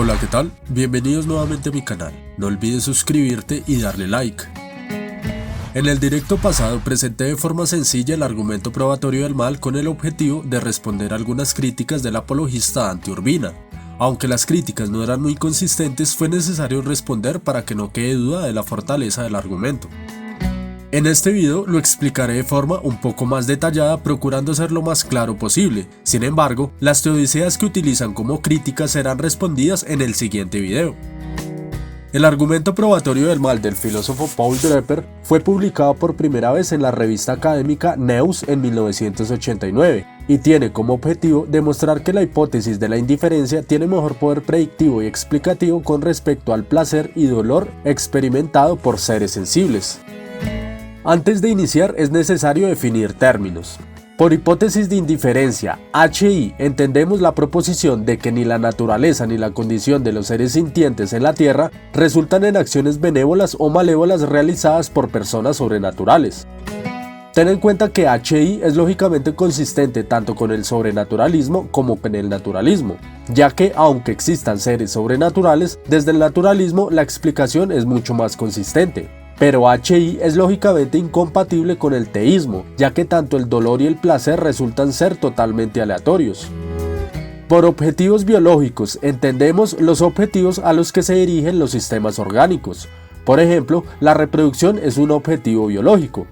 Hola, ¿qué tal? Bienvenidos nuevamente a mi canal. No olvides suscribirte y darle like. En el directo pasado presenté de forma sencilla el argumento probatorio del mal con el objetivo de responder a algunas críticas del apologista Dante Urbina. Aunque las críticas no eran muy consistentes, fue necesario responder para que no quede duda de la fortaleza del argumento. En este video lo explicaré de forma un poco más detallada, procurando ser lo más claro posible. Sin embargo, las teodiceas que utilizan como críticas serán respondidas en el siguiente video. El argumento probatorio del mal del filósofo Paul Draper fue publicado por primera vez en la revista académica Neus en 1989 y tiene como objetivo demostrar que la hipótesis de la indiferencia tiene mejor poder predictivo y explicativo con respecto al placer y dolor experimentado por seres sensibles. Antes de iniciar es necesario definir términos. Por hipótesis de indiferencia, HI, entendemos la proposición de que ni la naturaleza ni la condición de los seres sintientes en la Tierra resultan en acciones benévolas o malévolas realizadas por personas sobrenaturales. Ten en cuenta que HI es lógicamente consistente tanto con el sobrenaturalismo como con el naturalismo, ya que aunque existan seres sobrenaturales, desde el naturalismo la explicación es mucho más consistente. Pero HI es lógicamente incompatible con el teísmo, ya que tanto el dolor y el placer resultan ser totalmente aleatorios. Por objetivos biológicos entendemos los objetivos a los que se dirigen los sistemas orgánicos. Por ejemplo, la reproducción es un objetivo biológico.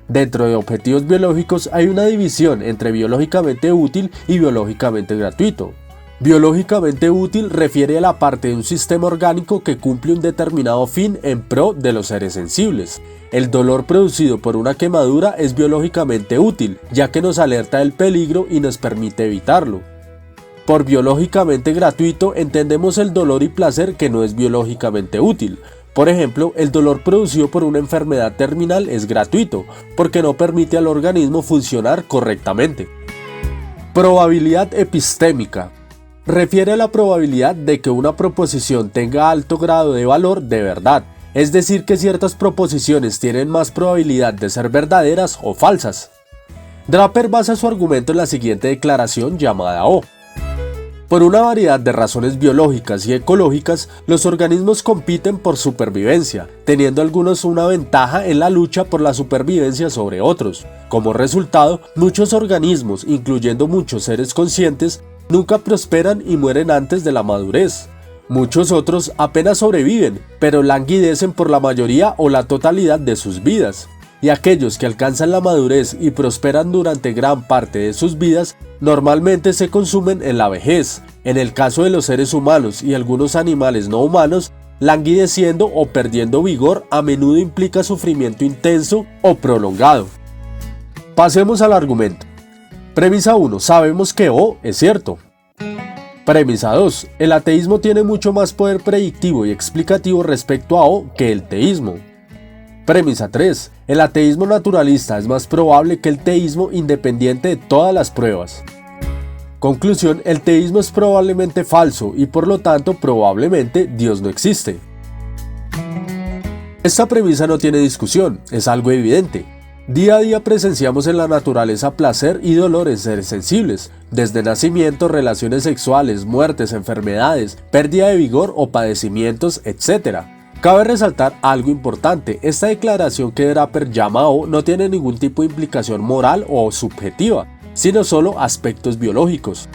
Dentro de objetivos biológicos hay una división entre biológicamente útil y biológicamente gratuito. Biológicamente útil refiere a la parte de un sistema orgánico que cumple un determinado fin en pro de los seres sensibles. El dolor producido por una quemadura es biológicamente útil, ya que nos alerta del peligro y nos permite evitarlo. Por biológicamente gratuito entendemos el dolor y placer que no es biológicamente útil. Por ejemplo, el dolor producido por una enfermedad terminal es gratuito, porque no permite al organismo funcionar correctamente. Probabilidad epistémica. Refiere a la probabilidad de que una proposición tenga alto grado de valor de verdad, es decir que ciertas proposiciones tienen más probabilidad de ser verdaderas o falsas. Draper basa su argumento en la siguiente declaración llamada O. Por una variedad de razones biológicas y ecológicas, los organismos compiten por supervivencia, teniendo algunos una ventaja en la lucha por la supervivencia sobre otros. Como resultado, muchos organismos, incluyendo muchos seres conscientes, nunca prosperan y mueren antes de la madurez. Muchos otros apenas sobreviven, pero languidecen por la mayoría o la totalidad de sus vidas. Y aquellos que alcanzan la madurez y prosperan durante gran parte de sus vidas, normalmente se consumen en la vejez. En el caso de los seres humanos y algunos animales no humanos, languideciendo o perdiendo vigor a menudo implica sufrimiento intenso o prolongado. Pasemos al argumento. Premisa 1. Sabemos que O es cierto. Premisa 2. El ateísmo tiene mucho más poder predictivo y explicativo respecto a O que el teísmo. Premisa 3. El ateísmo naturalista es más probable que el teísmo independiente de todas las pruebas. Conclusión. El teísmo es probablemente falso y por lo tanto probablemente Dios no existe. Esta premisa no tiene discusión, es algo evidente. Día a día presenciamos en la naturaleza placer y dolor en seres sensibles, desde nacimiento, relaciones sexuales, muertes, enfermedades, pérdida de vigor o padecimientos, etc. Cabe resaltar algo importante, esta declaración que Draper llama a O no tiene ningún tipo de implicación moral o subjetiva, sino solo aspectos biológicos.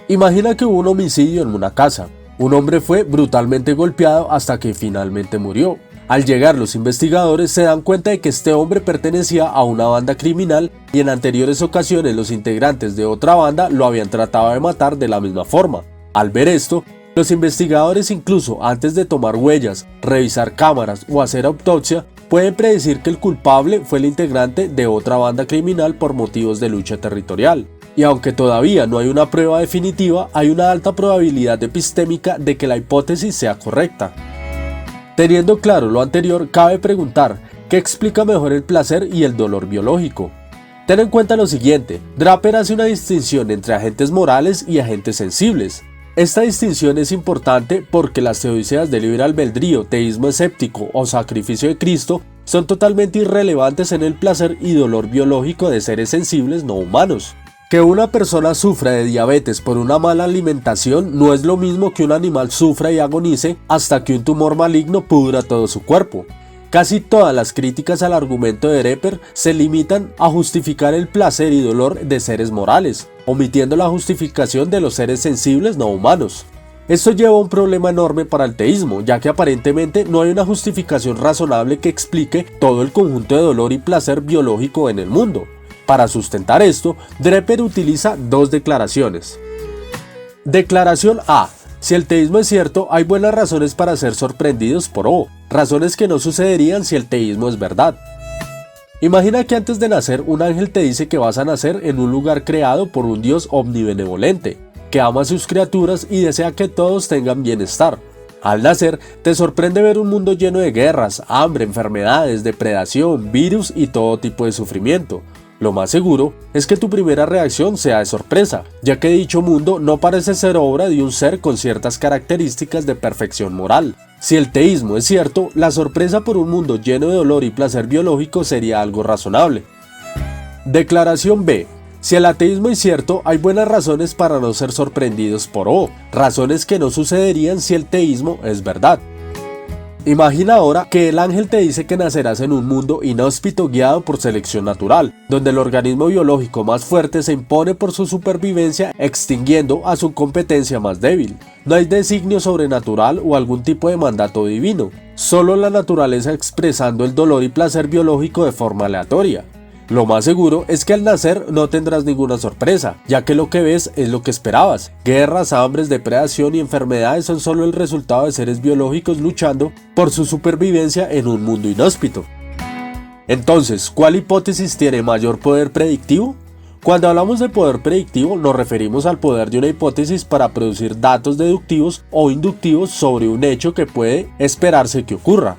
Imagina que hubo un homicidio en una casa. Un hombre fue brutalmente golpeado hasta que finalmente murió. Al llegar los investigadores se dan cuenta de que este hombre pertenecía a una banda criminal y en anteriores ocasiones los integrantes de otra banda lo habían tratado de matar de la misma forma. Al ver esto, los investigadores incluso antes de tomar huellas, revisar cámaras o hacer autopsia, pueden predecir que el culpable fue el integrante de otra banda criminal por motivos de lucha territorial. Y aunque todavía no hay una prueba definitiva, hay una alta probabilidad epistémica de que la hipótesis sea correcta. Teniendo claro lo anterior, cabe preguntar, ¿qué explica mejor el placer y el dolor biológico? Ten en cuenta lo siguiente, Draper hace una distinción entre agentes morales y agentes sensibles. Esta distinción es importante porque las teodiceas de libre albedrío, teísmo escéptico o sacrificio de Cristo son totalmente irrelevantes en el placer y dolor biológico de seres sensibles no humanos. Que una persona sufra de diabetes por una mala alimentación no es lo mismo que un animal sufra y agonice hasta que un tumor maligno pudra todo su cuerpo. Casi todas las críticas al argumento de Dreper se limitan a justificar el placer y dolor de seres morales, omitiendo la justificación de los seres sensibles no humanos. Esto lleva a un problema enorme para el teísmo, ya que aparentemente no hay una justificación razonable que explique todo el conjunto de dolor y placer biológico en el mundo. Para sustentar esto, Dreper utiliza dos declaraciones. Declaración A. Si el teísmo es cierto, hay buenas razones para ser sorprendidos por O, razones que no sucederían si el teísmo es verdad. Imagina que antes de nacer un ángel te dice que vas a nacer en un lugar creado por un Dios omnibenevolente, que ama a sus criaturas y desea que todos tengan bienestar. Al nacer, te sorprende ver un mundo lleno de guerras, hambre, enfermedades, depredación, virus y todo tipo de sufrimiento. Lo más seguro es que tu primera reacción sea de sorpresa, ya que dicho mundo no parece ser obra de un ser con ciertas características de perfección moral. Si el teísmo es cierto, la sorpresa por un mundo lleno de dolor y placer biológico sería algo razonable. Declaración B. Si el ateísmo es cierto, hay buenas razones para no ser sorprendidos por O, razones que no sucederían si el teísmo es verdad. Imagina ahora que el ángel te dice que nacerás en un mundo inhóspito guiado por selección natural, donde el organismo biológico más fuerte se impone por su supervivencia extinguiendo a su competencia más débil. No hay designio sobrenatural o algún tipo de mandato divino, solo la naturaleza expresando el dolor y placer biológico de forma aleatoria. Lo más seguro es que al nacer no tendrás ninguna sorpresa, ya que lo que ves es lo que esperabas. Guerras, hambres, depredación y enfermedades son solo el resultado de seres biológicos luchando por su supervivencia en un mundo inhóspito. Entonces, ¿cuál hipótesis tiene mayor poder predictivo? Cuando hablamos de poder predictivo nos referimos al poder de una hipótesis para producir datos deductivos o inductivos sobre un hecho que puede esperarse que ocurra.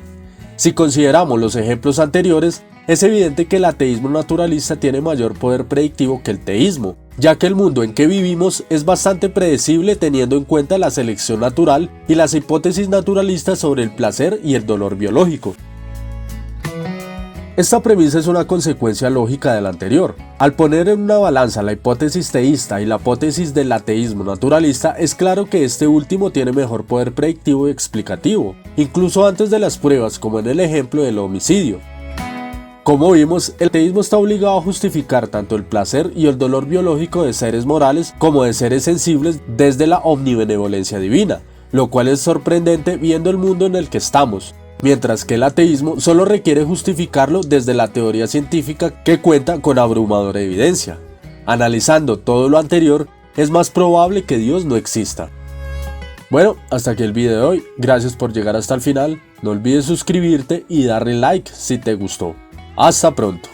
Si consideramos los ejemplos anteriores, es evidente que el ateísmo naturalista tiene mayor poder predictivo que el teísmo, ya que el mundo en que vivimos es bastante predecible teniendo en cuenta la selección natural y las hipótesis naturalistas sobre el placer y el dolor biológico. Esta premisa es una consecuencia lógica de la anterior. Al poner en una balanza la hipótesis teísta y la hipótesis del ateísmo naturalista, es claro que este último tiene mejor poder predictivo y explicativo, incluso antes de las pruebas, como en el ejemplo del homicidio. Como vimos, el teísmo está obligado a justificar tanto el placer y el dolor biológico de seres morales como de seres sensibles desde la omnibenevolencia divina, lo cual es sorprendente viendo el mundo en el que estamos, mientras que el ateísmo solo requiere justificarlo desde la teoría científica que cuenta con abrumadora evidencia. Analizando todo lo anterior, es más probable que Dios no exista. Bueno, hasta aquí el video de hoy, gracias por llegar hasta el final, no olvides suscribirte y darle like si te gustó. Hasta pronto.